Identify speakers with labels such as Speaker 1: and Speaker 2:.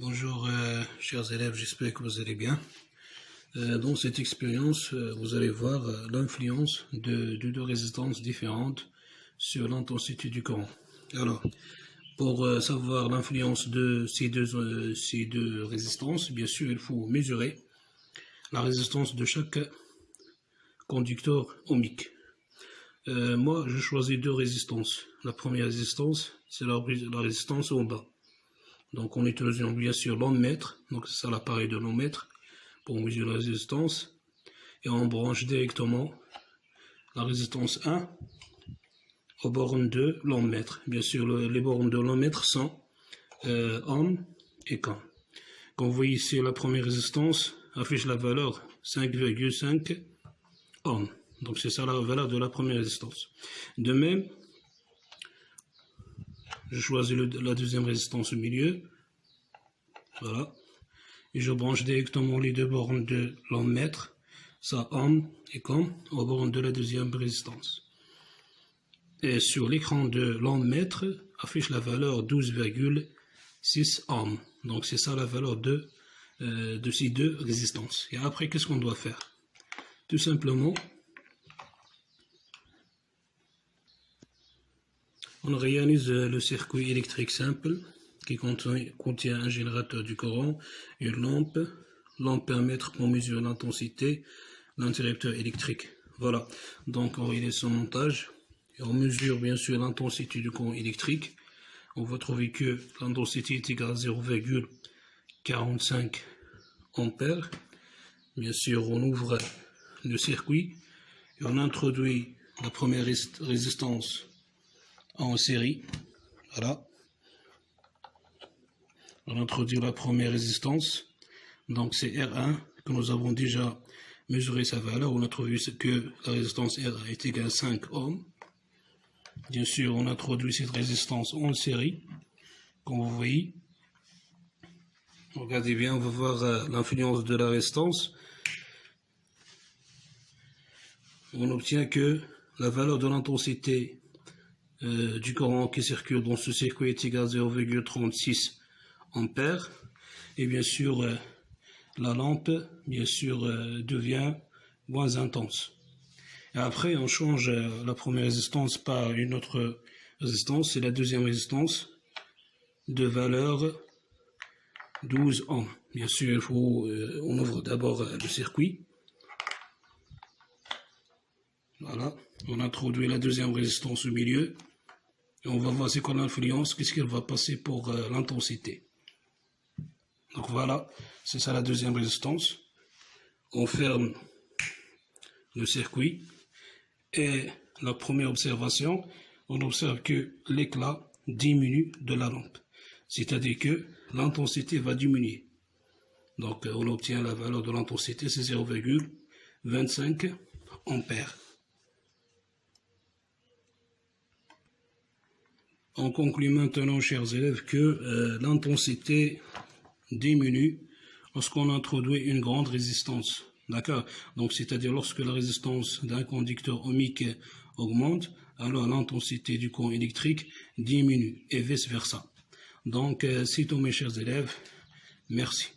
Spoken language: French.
Speaker 1: Bonjour chers élèves, j'espère que vous allez bien. Dans cette expérience, vous allez voir l'influence de deux résistances différentes sur l'intensité du courant. Alors, pour savoir l'influence de ces deux résistances, bien sûr, il faut mesurer la résistance de chaque conducteur ohmique. Moi, je choisis deux résistances. La première résistance, c'est la résistance en bas. Donc, en utilisant bien sûr l'ohmmètre, donc c'est ça l'appareil de l'ohmmètre, pour mesurer la résistance. Et on branche directement la résistance 1 aux bornes de l'ohmmètre. Bien sûr, les bornes de l'ohmmètre sont ohm et K. Comme vous voyez ici, la première résistance affiche la valeur 5,5 ohm. Donc, c'est ça la valeur de la première résistance. De même, je choisis la deuxième résistance au milieu. Voilà. Et je branche directement les deux bornes de l'ohmmètre, ça ohm et com, aux bornes de la deuxième résistance. Et sur l'écran de l'ohmmètre affiche la valeur 12,6 ohm. Donc c'est ça la valeur de ces deux résistances. Et après, qu'est-ce qu'on doit faire? Tout simplement, on réalise le circuit électrique simple qui contient un générateur du courant, une lampe, l'ampèremètre pour mesurer l'intensité, l'interrupteur électrique. Voilà, donc on réalise son montage et on mesure bien sûr l'intensité du courant électrique. On va trouver que l'intensité est égale à 0,45 ampères. Bien sûr, on ouvre le circuit et on introduit la première résistance en série. Voilà. On introduit la première résistance. Donc c'est R1 que nous avons déjà mesuré sa valeur. On a trouvé que la résistance R1 est égale à 5 ohms. Bien sûr, on introduit cette résistance en série. Comme vous voyez. Regardez bien, on va voir l'influence de la résistance. On obtient que la valeur de l'intensité du courant qui circule dans ce circuit est égale à 0,36 ampères. Et bien sûr, la lampe, bien sûr, devient moins intense. Et après, on change la première résistance par une autre résistance, c'est la deuxième résistance de valeur 12 ohms. Bien sûr, on ouvre d'abord le circuit. Voilà, on introduit la deuxième résistance au milieu. Et on va voir c'est quoi l'influence, qu'est-ce qu'elle va passer pour l'intensité. Donc voilà, c'est ça la deuxième résistance. On ferme le circuit. Et la première observation, on observe que l'éclat diminue de la lampe. C'est-à-dire que l'intensité va diminuer. Donc on obtient la valeur de l'intensité, c'est 0,25 ampères. On conclut maintenant, chers élèves, que l'intensité diminue lorsqu'on introduit une grande résistance. D'accord? Donc, c'est-à-dire lorsque la résistance d'un conducteur ohmique augmente, alors l'intensité du courant électrique diminue et vice-versa. Donc, c'est tout mes chers élèves. Merci.